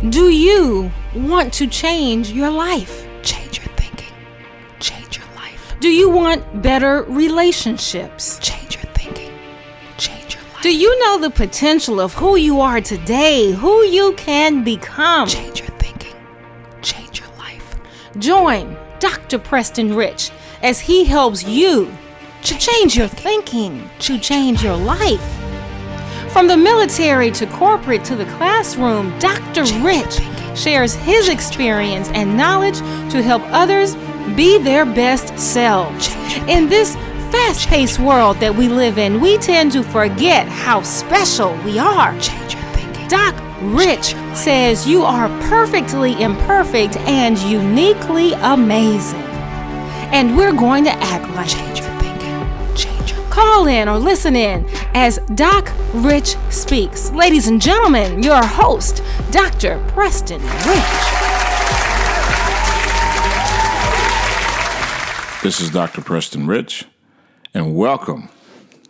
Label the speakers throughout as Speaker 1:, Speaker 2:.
Speaker 1: Do you want to change your life? Change your thinking. Change your life. Do you want better relationships? Change your thinking. Change your life. Do you know the potential of who you are today, who you can become? Change your thinking. Change your life. Join Dr. Preston Rich as he helps you to change your thinking, to change your life. From the military to corporate to the classroom, Dr. Rich shares his experience and knowledge to help others be their best selves. In this fast-paced world that we live in, we tend to forget how special we are. Doc Rich says you are perfectly imperfect and uniquely amazing. And we're going to act like it. Call in or listen in as Doc Rich speaks. Ladies and gentlemen, your host, Dr. Preston Rich.
Speaker 2: This is Dr. Preston Rich, and welcome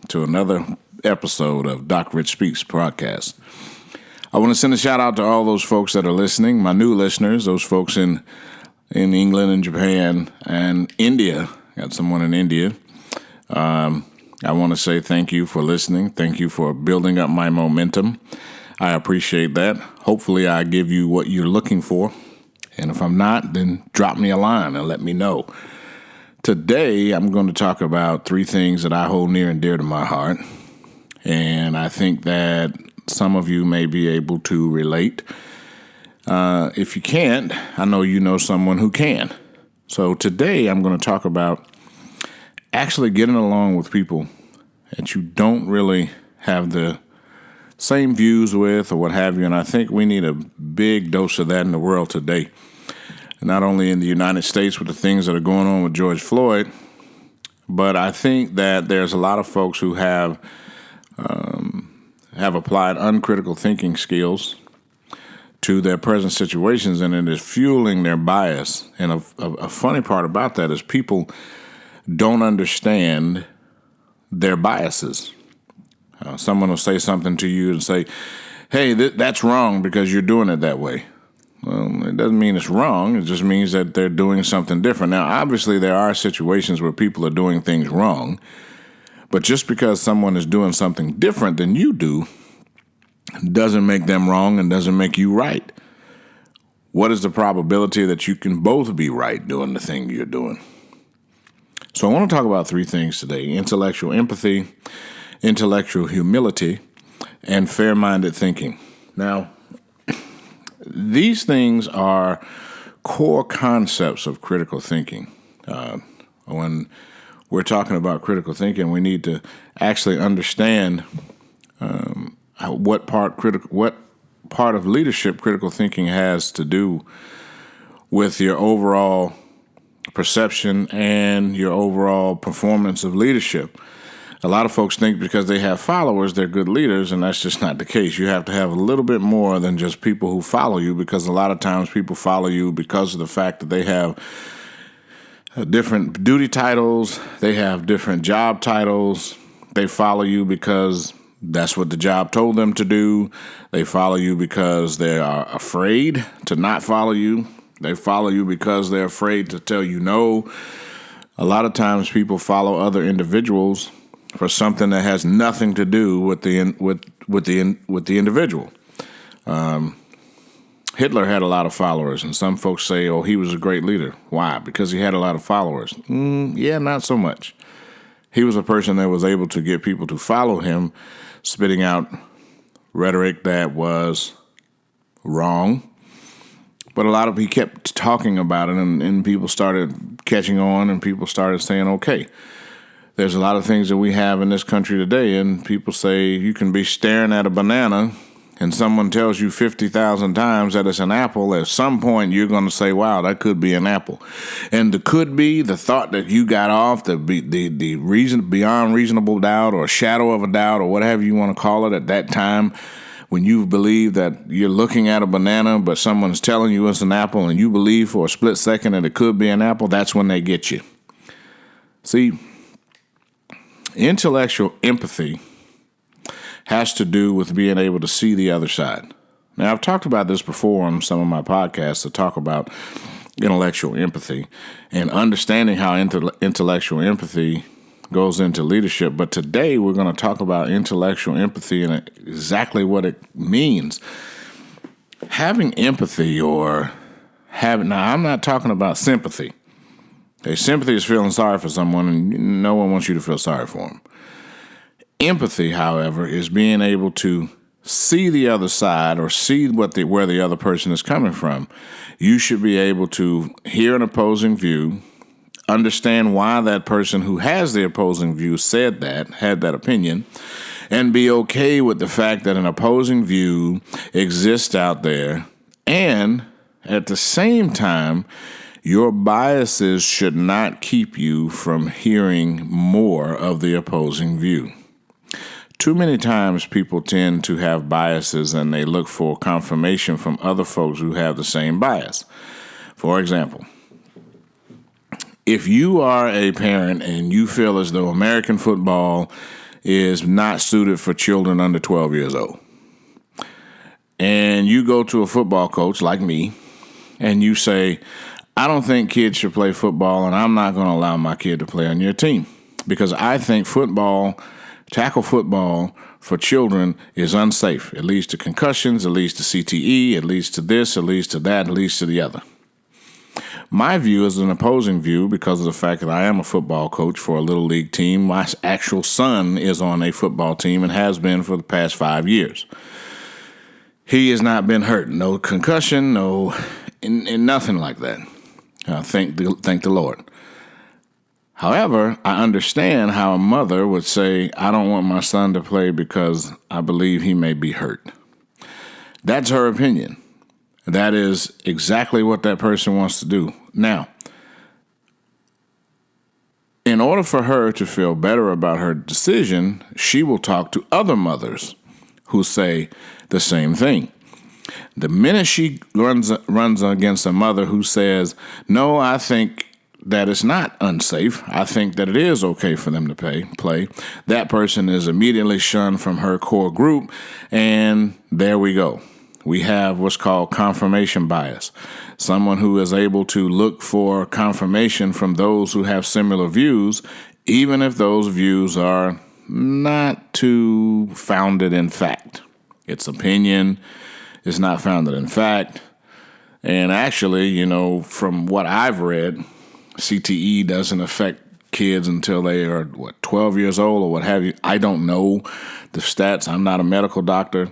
Speaker 2: to another episode of Doc Rich Speaks podcast. I want to send a shout out to all those folks that are listening, my new listeners, those folks in England and Japan and India. Got someone in India. I want to say thank you for listening. Thank you for building up my momentum. I appreciate that. Hopefully I give you what you're looking for. And if I'm not, then drop me a line and let me know. Today, I'm going to talk about three things that I hold near and dear to my heart. And I think that some of you may be able to relate. If you can't, I know you know someone who can. So today, I'm going to talk about actually getting along with people that you don't really have the same views with or what have you. And I think we need a big dose of that in the world today. Not only in the United States with the things that are going on with George Floyd, but I think that there's a lot of folks who have applied uncritical thinking skills to their present situations, and it is fueling their bias. And a funny part about that is people don't understand their biases. Someone will say something to you and say, hey, that's wrong because you're doing it that way. Well, it doesn't mean it's wrong. It just means that they're doing something different. Now, obviously, there are situations where people are doing things wrong, but just because someone is doing something different than you do doesn't make them wrong and doesn't make you right. What is the probability that you can both be right doing the thing you're doing? So I want to talk about three things today: intellectual empathy, intellectual humility, and fair-minded thinking. Now, these things are core concepts of critical tking. When we're talking about critical thinking, we need to actually understand what part of leadership critical thinking has to do with your overall perception and your overall performance of leadership. A lot of folks think because they have followers, they're good leaders, and that's just not the case. You have to have a little bit more than just people who follow you, because a lot of times people follow you because of the fact that they have different duty titles, they have different job titles. They follow you because that's what the job told them to do. They follow you because they are afraid to not follow you. They follow you because they're afraid to tell you no. A lot of times people follow other individuals for something that has nothing to do with the individual. Hitler had a lot of followers, and some folks say, oh, he was a great leader. Why? Because he had a lot of followers. Yeah, not so much. He was a person that was able to get people to follow him, spitting out rhetoric that was wrong. But he kept talking about it, and people started catching on, and people started saying, okay, there's a lot of things that we have in this country today, and people say you can be staring at a banana and someone tells you 50,000 times that it's an apple. At some point, you're going to say, wow, that could be an apple. And the could be, the thought that you got off, the reason beyond reasonable doubt or shadow of a doubt or whatever you want to call it at that time, when you believe that you're looking at a banana, but someone's telling you it's an apple, and you believe for a split second that it could be an apple, that's when they get you. See, intellectual empathy has to do with being able to see the other side. Now, I've talked about this before on some of my podcasts to talk about intellectual empathy and understanding how intellectual empathy goes into leadership. But today we're going to talk about intellectual empathy and exactly what it means. Having empathy now I'm not talking about sympathy. Okay, sympathy is feeling sorry for someone, and no one wants you to feel sorry for them. Empathy, however, is being able to see the other side or see where the other person is coming from. You should be able to hear an opposing view, understand why that person who has the opposing view had that opinion, and be okay with the fact that an opposing view exists out there. And at the same time, your biases should not keep you from hearing more of the opposing view. Too many times people tend to have biases and they look for confirmation from other folks who have the same bias. For example, if you are a parent and you feel as though American football is not suited for children under 12 years old, and you go to a football coach like me and you say, I don't think kids should play football and I'm not going to allow my kid to play on your team because I think tackle football for children is unsafe. It leads to concussions, it leads to CTE, it leads to this, it leads to that, it leads to the other. My view is an opposing view because of the fact that I am a football coach for a little league team. My actual son is on a football team and has been for the past 5 years. He has not been hurt. No concussion, nothing like that. Thank the Lord. However, I understand how a mother would say, I don't want my son to play because I believe he may be hurt. That's her opinion. That is exactly what that person wants to do. Now, in order for her to feel better about her decision, she will talk to other mothers who say the same thing. The minute she runs against a mother who says, no, I think that it's not unsafe, I think that it is okay for them to play, that person is immediately shunned from her core group, and there we go. We have what's called confirmation bias. Someone who is able to look for confirmation from those who have similar views, even if those views are not too founded in fact. Its opinion is not founded in fact. And actually, from what I've read, CTE doesn't affect kids until they are, 12 years old or what have you. I don't know the stats. I'm not a medical doctor.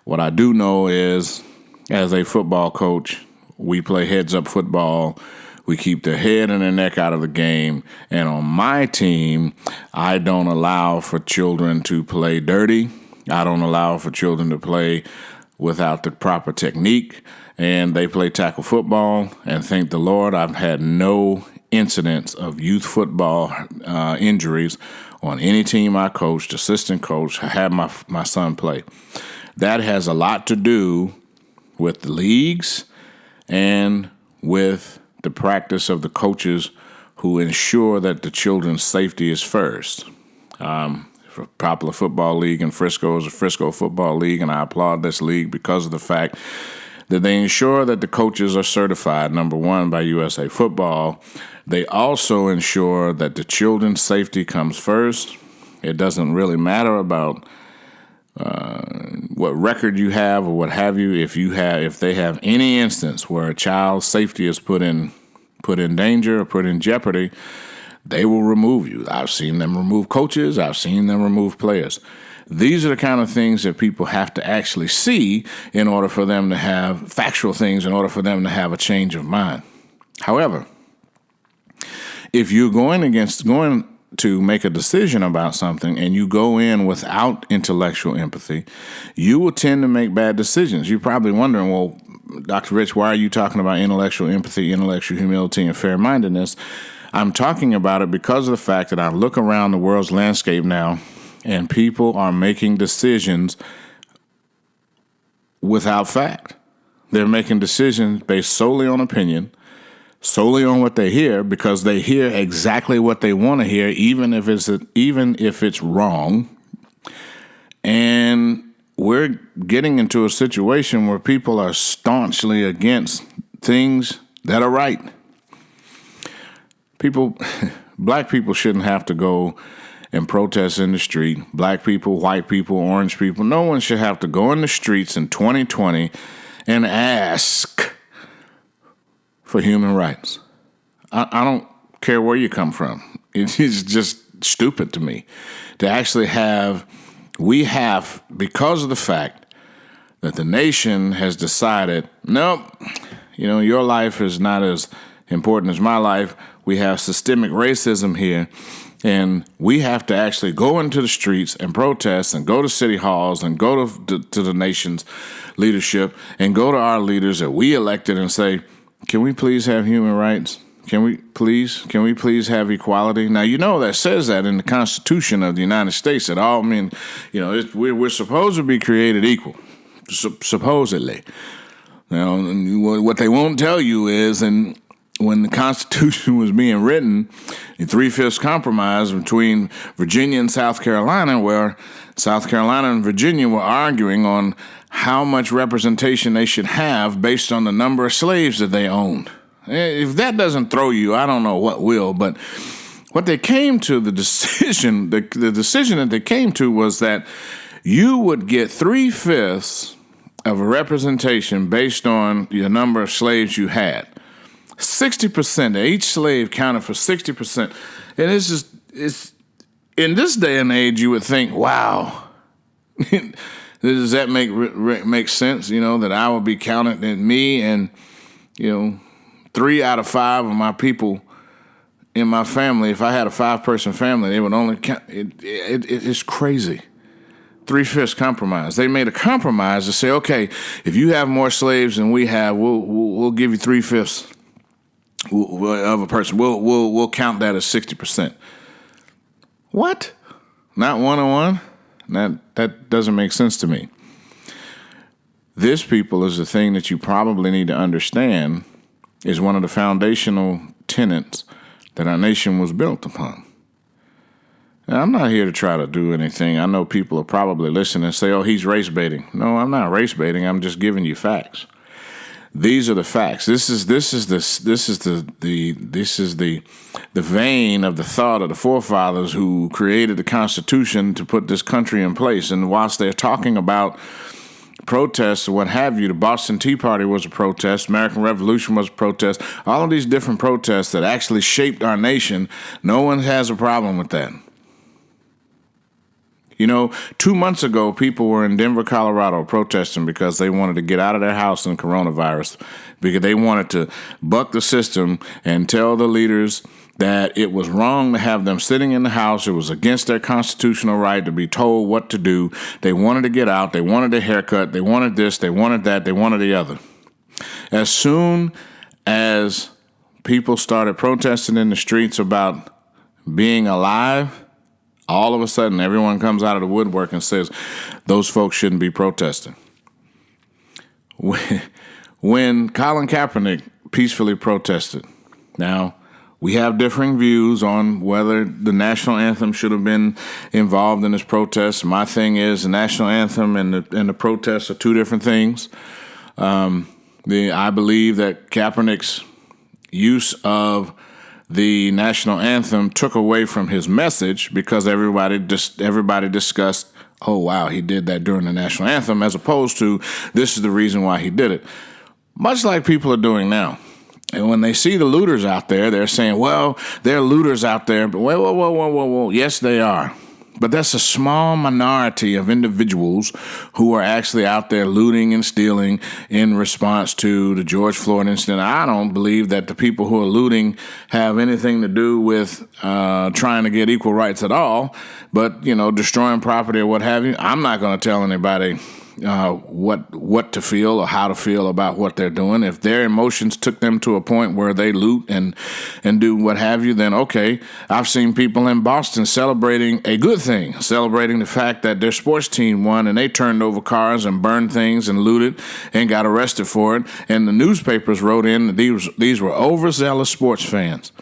Speaker 2: What I do know is, as a football coach, we play heads-up football. We keep their head and their neck out of the game. And on my team, I don't allow for children to play dirty. I don't allow for children to play without the proper technique. And they play tackle football. And thank the Lord, I've had no incidents of youth football injuries on any team I coached, assistant coach, had my son play. That has a lot to do with the leagues and with the practice of the coaches who ensure that the children's safety is first. For Popular Football League in Frisco is a Frisco Football League, and I applaud this league because of the fact that they ensure that the coaches are certified, number one, by USA Football. They also ensure that the children's safety comes first. It doesn't really matter about what record you have or what have you. If they have any instance where a child's safety is put in danger or put in jeopardy, they will remove you. I've seen them remove coaches. I've seen them remove players. These are the kind of things that people have to actually see in order for them to have factual things, in order for them to have a change of mind. However, if you're going to make a decision about something and you go in without intellectual empathy, you will tend to make bad decisions. You're probably wondering, well, Dr. Rich, why are you talking about intellectual empathy, intellectual humility, and fair-mindedness? I'm talking about it because of the fact that I look around the world's landscape now and people are making decisions without fact. They're making decisions based solely on opinion, solely on what they hear, because they hear exactly what they want to hear, even if it's wrong. And we're getting into a situation where people are staunchly against things that are right. Black people shouldn't have to go and protest in the street. Black people, white people, orange people, no one should have to go in the streets in 2020 and ask for human rights. I don't care where you come from. It's just stupid to me to actually because of the fact that the nation has decided, nope, your life is not as important as my life. We have systemic racism here, and we have to actually go into the streets and protest and go to city halls and go to the nation's leadership and go to our leaders that we elected and say, can we please have human rights? Can we please have equality? Now, that says that in the Constitution of the United States that all men, we're supposed to be created equal, supposedly. Now, what they won't tell you is, and when the Constitution was being written, the 3/5 compromise between Virginia and South Carolina, where South Carolina and Virginia were arguing on how much representation they should have based on the number of slaves that they owned. If that doesn't throw you, I don't know what will. But what they came to, the decision that they came to was that you would get 3/5 of a representation based on the number of slaves you had. 60%. Each slave counted for 60%. And it's in this day and age, you would think, wow, does that make sense? That I would be counted in me and 3 out of 5 of my people in my family. If I had a 5-person family, they would only count. It's crazy. 3/5 compromise. They made a compromise to say, okay, if you have more slaves than we have, we'll give you 3/5 of a person. We'll count that as 60%. What? Not 1-on-1? That doesn't make sense to me. This, people, is the thing that you probably need to understand is one of the foundational tenets that our nation was built upon. Now, I'm not here to try to do anything. I know people are probably listening and say, oh, he's race baiting. No, I'm not race baiting. I'm just giving you facts. These are the facts. This is the vein of the thought of the forefathers who created the Constitution to put this country in place. And whilst they're talking about protests or what have you, the Boston Tea Party was a protest, American Revolution was a protest, all of these different protests that actually shaped our nation, no one has a problem with that. 2 months ago, people were in Denver, Colorado protesting because they wanted to get out of their house in coronavirus, because they wanted to buck the system and tell the leaders that it was wrong to have them sitting in the house. It was against their constitutional right to be told what to do. They wanted to get out. They wanted a haircut. They wanted this. They wanted that. They wanted the other. As soon as people started protesting in the streets about being alive, all of a sudden, everyone comes out of the woodwork and says, those folks shouldn't be protesting. When Colin Kaepernick peacefully protested, now, we have differing views on whether the national anthem should have been involved in this protest. My thing is the national anthem and the protests are two different things. I believe that Kaepernick's use of the national anthem took away from his message because everybody discussed, oh, wow, he did that during the national anthem, as opposed to this is the reason why he did it. Much like people are doing now. And when they see the looters out there, they're saying, well, there are looters out there. But whoa. Yes, they are. But that's a small minority of individuals who are actually out there looting and stealing in response to the George Floyd incident. I don't believe that the people who are looting have anything to do with trying to get equal rights at all. But, destroying property or what have you, I'm not going to tell anybody what to feel or how to feel about what they're doing. If their emotions took them to a point where they loot and do what have you, then okay. I've seen people in Boston celebrating a good thing, celebrating the fact that their sports team won and they turned over cars and burned things and looted and got arrested for it. And the newspapers wrote in that these were overzealous sports fans.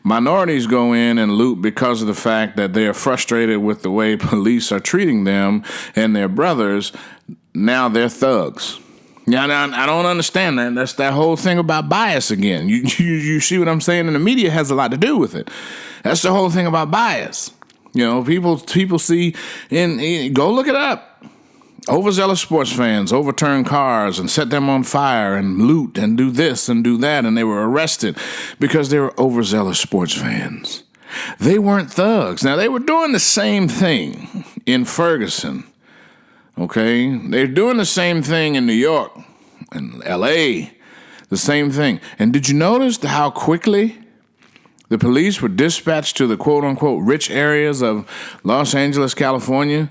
Speaker 2: Minorities go in and loot because of the fact that they are frustrated with the way police are treating them and their brothers. Now they're thugs. Yeah, I don't understand that. That's that whole thing about bias again. You see what I'm saying? And the media has a lot to do with it. That's the whole thing about bias. People see go look it up. Overzealous sports fans overturn cars and set them on fire and loot and do this and do that, and they were arrested because they were overzealous sports fans. They weren't thugs. Now, they were doing the same thing in Ferguson, okay? They're doing the same thing in New York and L.A., the same thing. And did you notice how quickly the police were dispatched to the quote-unquote rich areas of Los Angeles, California,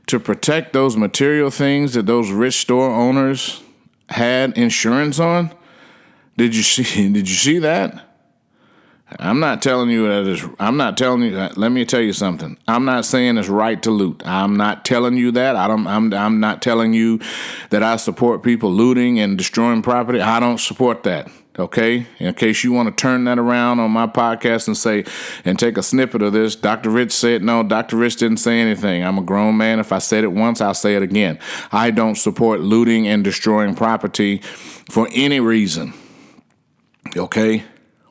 Speaker 2: to protect those material things that those rich store owners had insurance on? Did you see that? I'm not telling you that. Let me tell you something. I'm not saying it's right to loot. I'm not telling you that. I'm not telling you that I support people looting and destroying property. I don't support that. Okay? In case you want to turn that around on my podcast and take a snippet of this, Dr. Rich said, no, Dr. Rich didn't say anything. I'm a grown man. If I said it once, I'll say it again. I don't support looting and destroying property for any reason. Okay?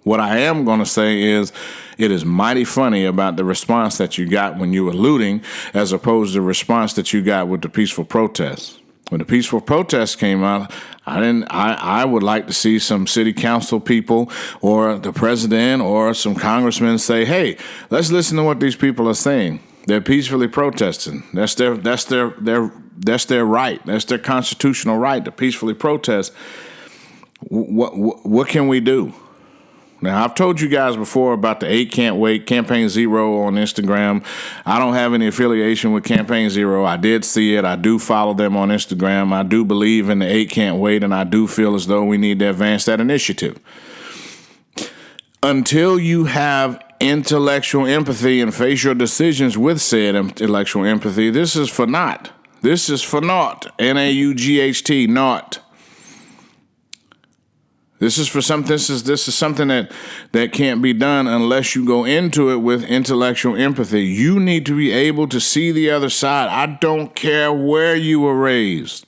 Speaker 2: What I am going to say is it is mighty funny about the response that you got when you were looting as opposed to the response that you got with the peaceful protests. When the peaceful protests came out, I would like to see some city council people or the president or some congressmen say, hey, let's listen to what these people are saying. They're peacefully protesting. That's their right. That's their constitutional right to peacefully protest. What can we do? Now, I've told you guys before about the 8 Can't Wait, Campaign Zero on Instagram. I don't have any affiliation with Campaign Zero. I did see it. I do follow them on Instagram. I do believe in the 8 Can't Wait, and I do feel as though we need to advance that initiative. Until you have intellectual empathy and face your decisions with said intellectual empathy, this is for naught. This is for naught. N-A-U-G-H-T, naught. This is something that can't be done unless you go into it with intellectual empathy. You need to be able to see the other side. I don't care where you were raised.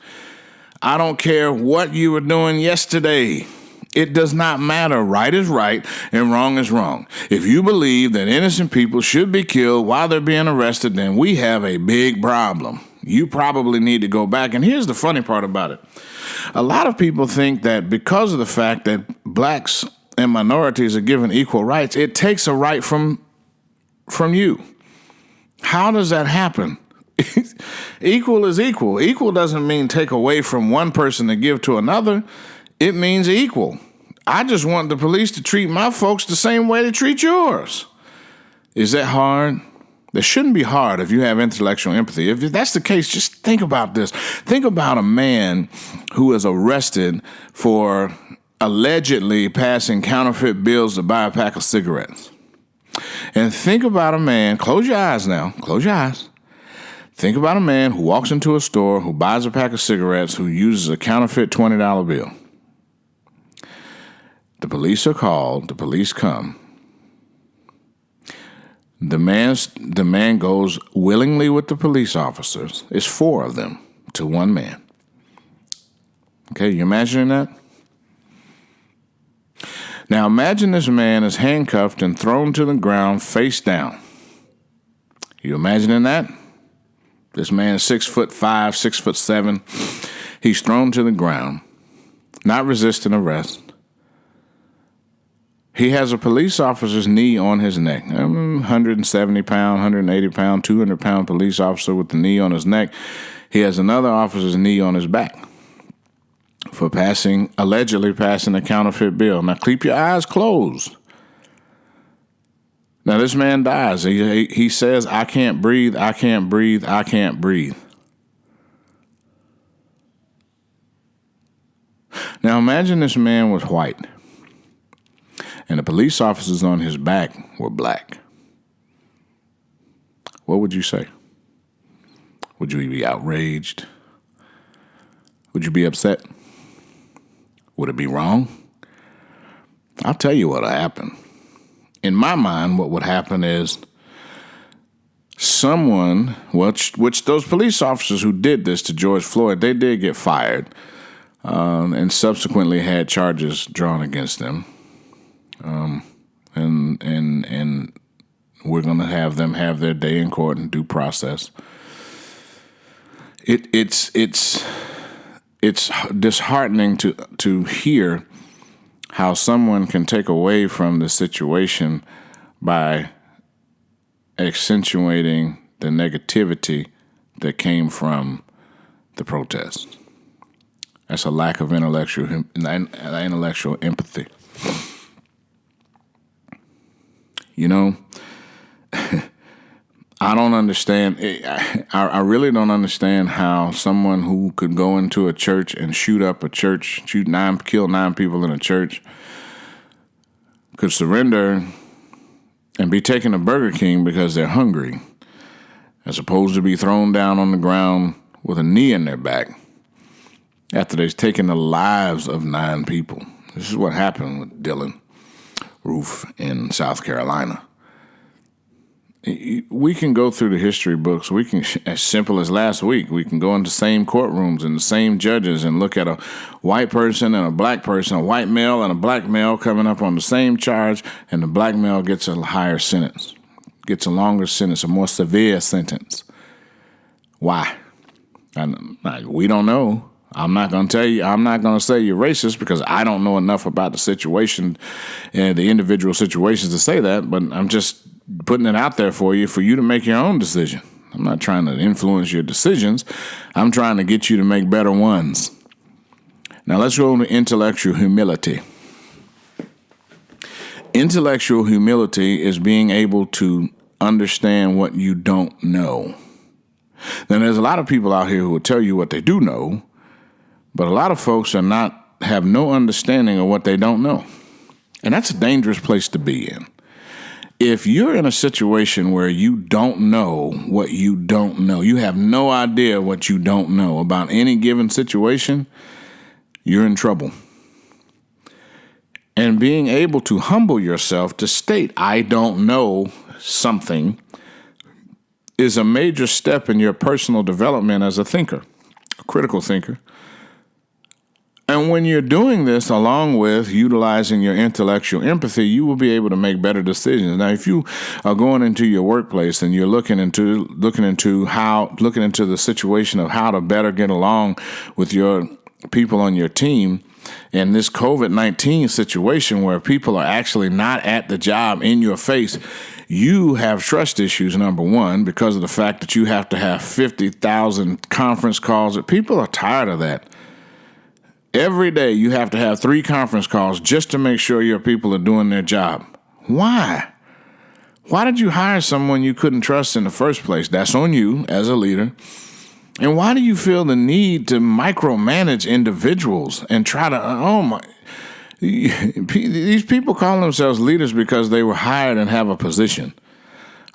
Speaker 2: I don't care what you were doing yesterday. It does not matter. Right is right and wrong is wrong. If you believe that innocent people should be killed while they're being arrested, then we have a big problem. You probably need to go back. And here's the funny part about it. A lot of people think that because of the fact that blacks and minorities are given equal rights, it takes a right from you. How does that happen? Equal is equal. Equal doesn't mean take away from one person to give to another. It means equal. I just want the police to treat my folks the same way they treat yours. Is that hard? That shouldn't be hard if you have intellectual empathy. If that's the case, just think about this. Think about a man who is arrested for allegedly passing counterfeit bills to buy a pack of cigarettes. And think about a man, close your eyes now, close your eyes. Think about a man who walks into a store, who buys a pack of cigarettes, who uses a counterfeit $20 bill. The police are called, the police come. The man goes willingly with the police officers. It's 4 of them to one man. Okay, you imagining that? Now imagine this man is handcuffed and thrown to the ground face down. You imagining that? This man is 6'5", 6'7". He's thrown to the ground, not resisting arrest. He has a police officer's knee on his neck. 170 pound, 180 pound, 200 pound police officer with the knee on his neck. He has another officer's knee on his back for allegedly passing a counterfeit bill. Now keep your eyes closed. Now this man dies. He says, I can't breathe, I can't breathe, I can't breathe. Now imagine this man was white. And the police officers on his back were black. What would you say? Would you be outraged? Would you be upset? Would it be wrong? I'll tell you what happened. in my mind, what would happen is someone, which those police officers who did this to George Floyd, they did get fired and subsequently had charges drawn against them. And we're going to have them have their day in court and due process. It's disheartening to hear how someone can take away from the situation by accentuating the negativity that came from the protest. That's a lack of intellectual empathy. You know, I don't understand. I really don't understand how someone who could go into a church and shoot up a church, kill 9 people in a church, could surrender and be taken to Burger King because they're hungry, as opposed to be thrown down on the ground with a knee in their back after they've taken the lives of 9 people. This is what happened with Dylan Roof in South Carolina. We can go through the history books. We can, as simple as last week, we can go into the same courtrooms and the same judges and look at a white person and a black person, a white male and a black male coming up on the same charge, and the black male gets a higher sentence, gets a longer sentence, a more severe sentence. Why? We don't know. I'm not going to tell you. I'm not going to say you're racist because I don't know enough about the situation and the individual situations to say that, but I'm just putting it out there for you to make your own decision. I'm not trying to influence your decisions. I'm trying to get you to make better ones. Now let's go to intellectual humility. Intellectual humility is being able to understand what you don't know. Now there's a lot of people out here who will tell you what they do know, but a lot of folks have no understanding of what they don't know. And that's a dangerous place to be in. If you're in a situation where you don't know what you don't know, you have no idea what you don't know about any given situation, you're in trouble. And being able to humble yourself to state, I don't know something, is a major step in your personal development as a thinker, a critical thinker. And when you're doing this along with utilizing your intellectual empathy, you will be able to make better decisions. Now, if you are going into your workplace and you're looking into the situation of how to better get along with your people on your team, and this COVID-19 situation where people are actually not at the job in your face, you have trust issues, number one, because of the fact that you have to have 50,000 conference calls. People are tired of that. Every day you have to have 3 conference calls just to make sure your people are doing their job. Why? Why did you hire someone you couldn't trust in the first place? That's on you as a leader. And why do you feel the need to micromanage individuals and try to, these people call themselves leaders because they were hired and have a position.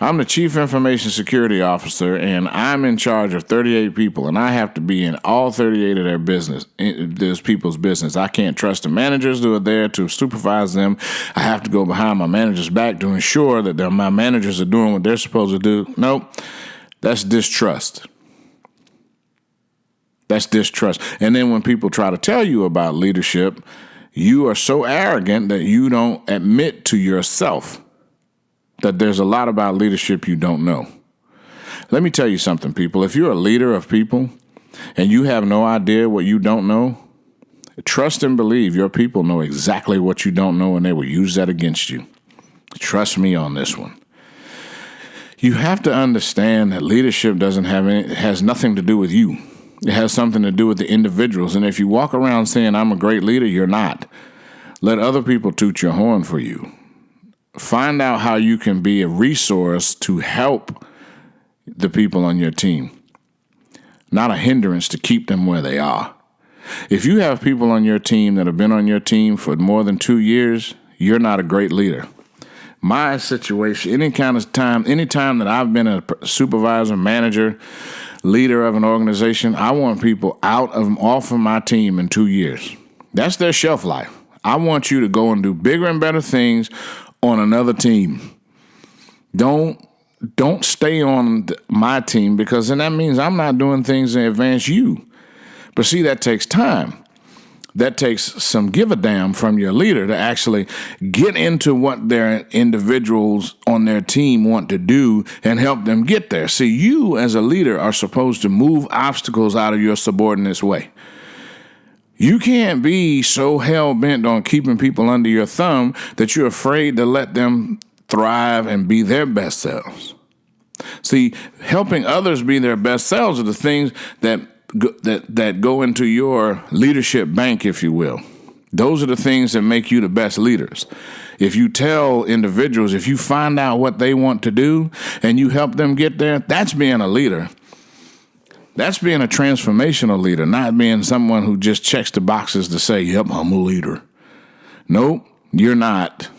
Speaker 2: I'm the Chief Information Security Officer, and I'm in charge of 38 people, and I have to be in all 38 of their business, those people's business. I can't trust the managers who are there to supervise them. I have to go behind my manager's back to ensure that my managers are doing what they're supposed to do. Nope, that's distrust. That's distrust. And then when people try to tell you about leadership, you are so arrogant that you don't admit to yourself that there's a lot about leadership you don't know. Let me tell you something, people. If you're a leader of people and you have no idea what you don't know, trust and believe your people know exactly what you don't know and they will use that against you. Trust me on this one. You have to understand that leadership has nothing to do with you. It has something to do with the individuals. And if you walk around saying, I'm a great leader, you're not. Let other people toot your horn for you. Find out how you can be a resource to help the people on your team, not a hindrance to keep them where they are. If you have people on your team that have been on your team for more than 2 years, you're not a great leader. My situation, anytime that I've been a supervisor, manager, leader of an organization, I want people off of my team in 2 years. That's their shelf life. I want you to go and do bigger and better things on another team. Don't stay on my team, because then that means I'm not doing things to advance you. But see, that takes time. That takes some give a damn from your leader to actually get into what their individuals on their team want to do and help them get there. See, you as a leader are supposed to move obstacles out of your subordinates' way. You can't be so hell-bent on keeping people under your thumb that you're afraid to let them thrive and be their best selves. See, helping others be their best selves are the things that go into your leadership bank, if you will. Those are the things that make you the best leaders. If you tell individuals, if you find out what they want to do and you help them get there, that's being a leader. That's being a transformational leader, not being someone who just checks the boxes to say, yep, I'm a leader. Nope, you're not.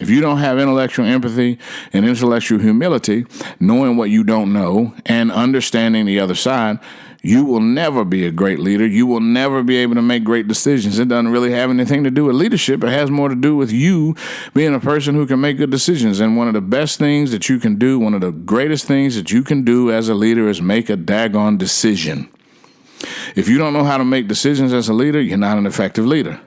Speaker 2: If you don't have intellectual empathy and intellectual humility, knowing what you don't know and understanding the other side, you will never be a great leader. You will never be able to make great decisions. It doesn't really have anything to do with leadership. It has more to do with you being a person who can make good decisions. And one of the best things that you can do, one of the greatest things that you can do as a leader is make a daggone decision. If you don't know how to make decisions as a leader, you're not an effective leader.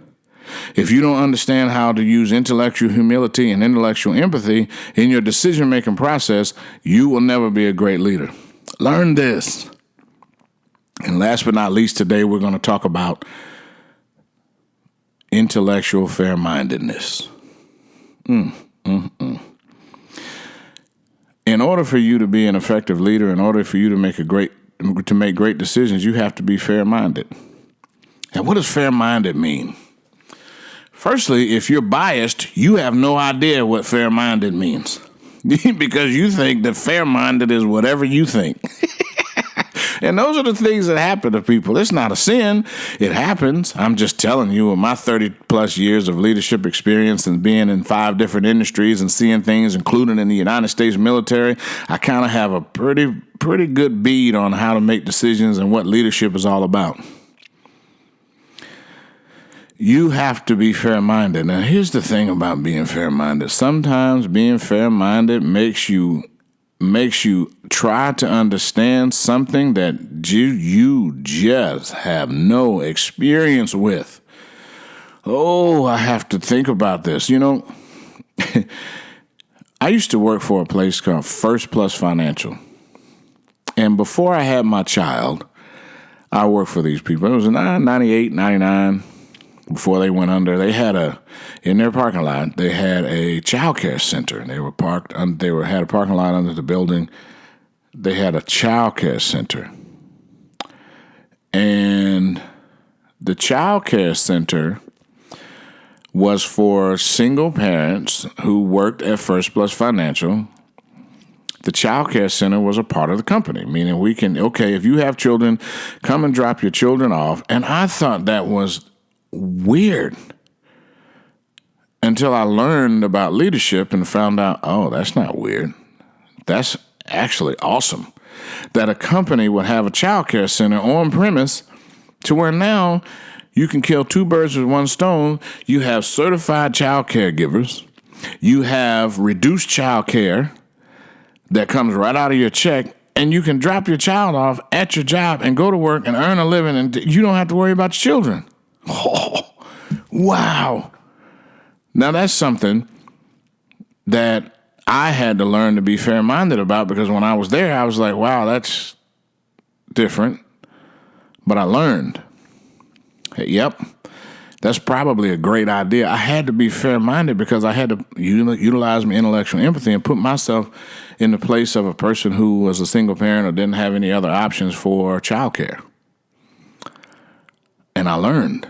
Speaker 2: If you don't understand how to use intellectual humility and intellectual empathy in your decision-making process, you will never be a great leader. Learn this. And last but not least, today we're going to talk about intellectual fair-mindedness. In order for you to be an effective leader, in order for you to make great decisions, you have to be fair-minded. And what does fair-minded mean? Firstly, if you're biased, you have no idea what fair-minded means because you think that fair-minded is whatever you think. And those are the things that happen to people. It's not a sin. It happens. I'm just telling you, with my 30-plus years of leadership experience and being in 5 different industries and seeing things, including in the United States military, I kind of have a pretty good bead on how to make decisions and what leadership is all about. You have to be fair-minded. Now, here's the thing about being fair-minded. Sometimes being fair-minded makes you try to understand something that you just have no experience with. Oh, I have to think about this. You know, I used to work for a place called First Plus Financial. And before I had my child, I worked for these people. It was in 98, 99. Before they went under, they had in their parking lot, they had a child care center. They had a parking lot under the building. They had a child care center. And the child care center was for single parents who worked at First Plus Financial. The child care center was a part of the company, meaning if you have children, come and drop your children off. And I thought that was weird until I learned about leadership and found out, oh, that's not weird. That's actually awesome that a company would have a child care center on premise to where now you can kill 2 birds with one stone. You have certified child caregivers. You have reduced child care that comes right out of your check, and you can drop your child off at your job and go to work and earn a living, and you don't have to worry about your children. Oh, wow. Now, that's something that I had to learn to be fair-minded about, because when I was there, I was like, wow, that's different. But I learned, yep, that's probably a great idea. I had to be fair-minded because I had to utilize my intellectual empathy and put myself in the place of a person who was a single parent or didn't have any other options for childcare. And I learned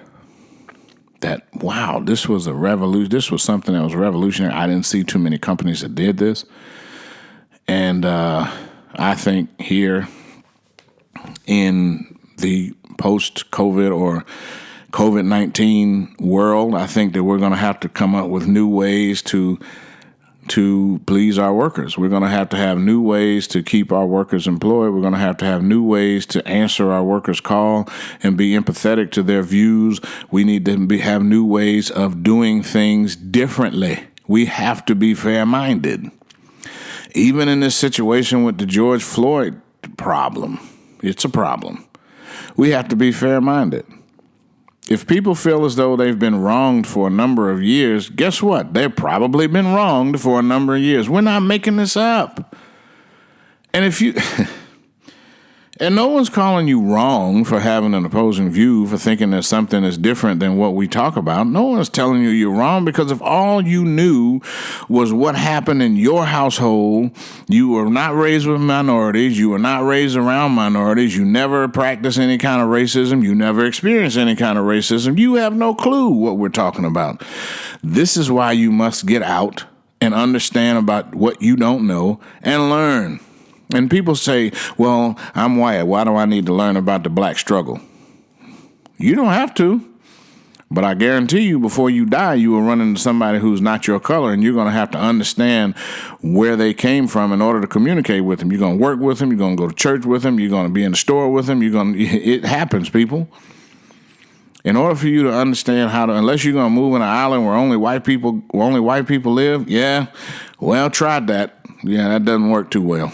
Speaker 2: that, wow, this was a revolution. This was something that was revolutionary. I didn't see too many companies that did this. And I think here in the post-COVID or COVID-19 world, I think that we're going to have to come up with new ways to please our workers. We're going to have new ways to keep our workers employed. We're going to have new ways to answer our workers' call and be empathetic to their views. We need to have new ways of doing things differently. We have to be fair-minded. Even in this situation with the George Floyd problem, it's a problem. We have to be fair-minded. If people feel as though they've been wronged for a number of years, guess what? They've probably been wronged for a number of years. We're not making this up. And if you... And no one's calling you wrong for having an opposing view, for thinking that something is different than what we talk about. No one's telling you you're wrong, because if all you knew was what happened in your household, you were not raised with minorities, you were not raised around minorities, you never practiced any kind of racism, you never experienced any kind of racism, you have no clue what we're talking about. This is why you must get out and understand about what you don't know and learn. And people say, well, I'm white. Why do I need to learn about the black struggle? You don't have to. But I guarantee you, before you die, you will run into somebody who's not your color, and you're going to have to understand where they came from in order to communicate with them. You're going to work with them. You're going to go to church with them. You're going to be in the store with them. It happens, people. In order for you to understand unless you're going to move in an island where only white people live, try that. Yeah, that doesn't work too well.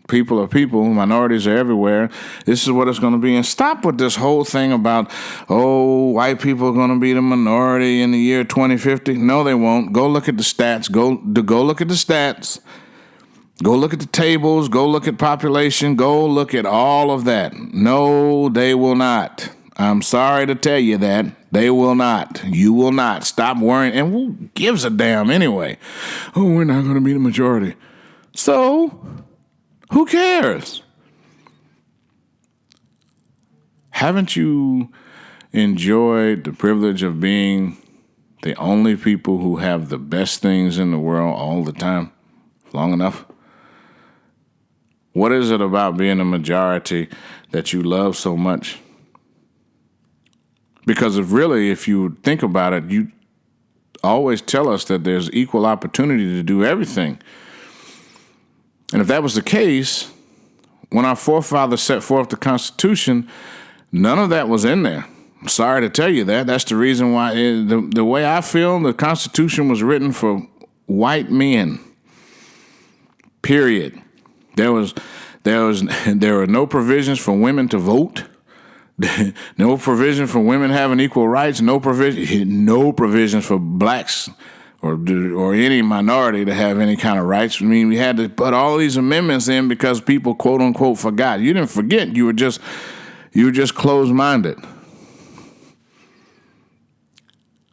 Speaker 2: People are people, minorities are everywhere. This is what it's going to be. And stop with this whole thing about, white people are going to be the minority in the year 2050. No, they won't. Go look at the stats. Go look at the stats. Go look at the tables. Go look at population. Go look at all of that. No, they will not. I'm sorry to tell you that. They will not. You will not. Stop worrying. And who gives a damn anyway? We're not going to be the majority. So... who cares? Haven't you enjoyed the privilege of being the only people who have the best things in the world all the time long enough? What is it about being a majority that you love so much? Because if you think about it, you always tell us that there's equal opportunity to do everything. And if that was the case, when our forefathers set forth the Constitution, none of that was in there. I'm sorry to tell you that. That's the reason why, the way I feel, the Constitution was written for white men. Period. There were no provisions for women to vote. No provision for women having equal rights. No provisions for blacks or any minority to have any kind of rights. I mean, we had to put all these amendments in because people, quote unquote, forgot. You didn't forget. You were just closed-minded.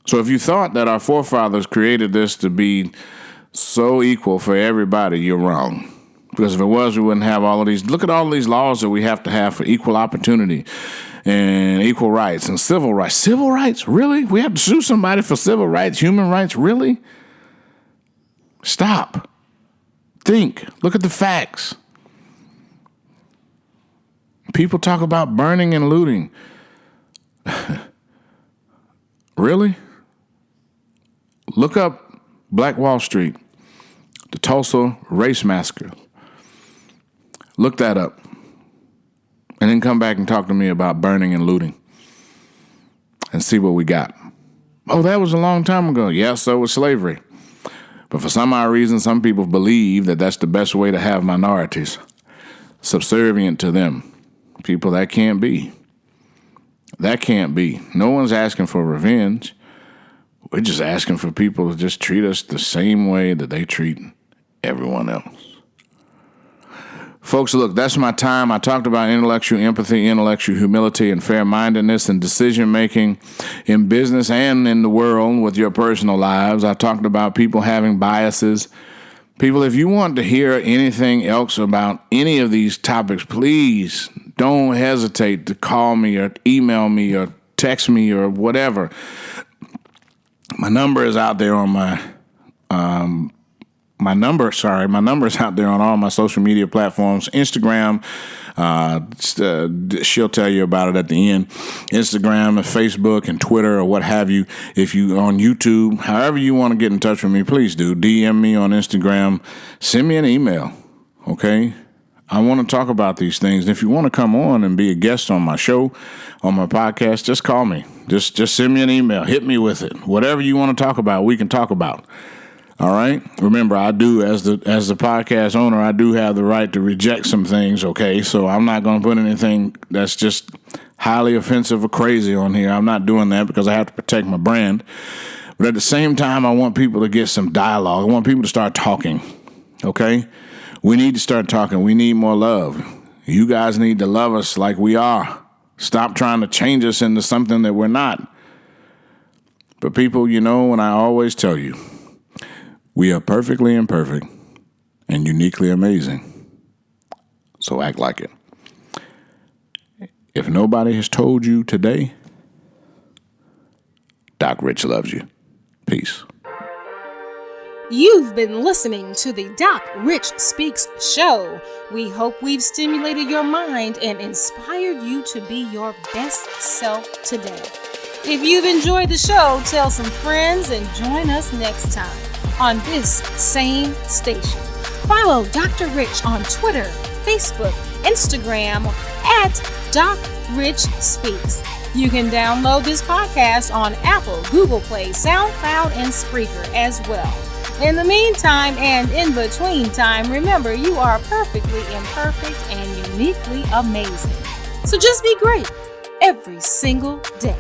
Speaker 2: So if you thought that our forefathers created this to be so equal for everybody, you're wrong. Because if it was, we wouldn't have all of these. Look at all of these laws that we have to have for equal opportunity and equal rights and civil rights. Civil rights? Really? We have to sue somebody for civil rights, human rights? Really? Stop. Think. Look at the facts. People talk about burning and looting. Really? Look up Black Wall Street, the Tulsa race massacre. Look that up. And then come back and talk to me about burning and looting and see what we got. Oh, that was a long time ago. Yeah, so was slavery. But for some odd reason, some people believe that that's the best way to have minorities subservient to them. People, that can't be. That can't be. No one's asking for revenge. We're just asking for people to just treat us the same way that they treat everyone else. Folks, look, that's my time. I talked about intellectual empathy, intellectual humility, and fair-mindedness and decision-making in business and in the world with your personal lives. I talked about people having biases. People, if you want to hear anything else about any of these topics, please don't hesitate to call me or email me or text me or whatever. My number is out there on my number is out there on all my social media platforms. Instagram, she'll tell you about it at the end. Instagram and Facebook and Twitter or what have you. If you on YouTube, however you want to get in touch with me, please do. DM me on Instagram. Send me an email, okay? I want to talk about these things. And if you want to come on and be a guest on my show, on my podcast, just call me. Just send me an email. Hit me with it. Whatever you want to talk about, we can talk about. All right? Remember, I do, as the podcast owner, I do have the right to reject some things, okay? So I'm not going to put anything that's just highly offensive or crazy on here. I'm not doing that because I have to protect my brand. But at the same time, I want people to get some dialogue. I want people to start talking, okay? We need to start talking. We need more love. You guys need to love us like we are. Stop trying to change us into something that we're not. But people, you know, and I always tell you, we are perfectly imperfect and uniquely amazing. So act like it. If nobody has told you today, Doc Rich loves you. Peace.
Speaker 1: You've been listening to the Doc Rich Speaks show. We hope we've stimulated your mind and inspired you to be your best self today. If you've enjoyed the show, tell some friends and join us next time on this same station. Follow Dr. Rich on Twitter, Facebook, Instagram at Doc Rich Speaks. You can download this podcast on Apple, Google Play, SoundCloud, and Spreaker as well. In the meantime and in between time, remember you are perfectly imperfect and uniquely amazing. So just be great every single day.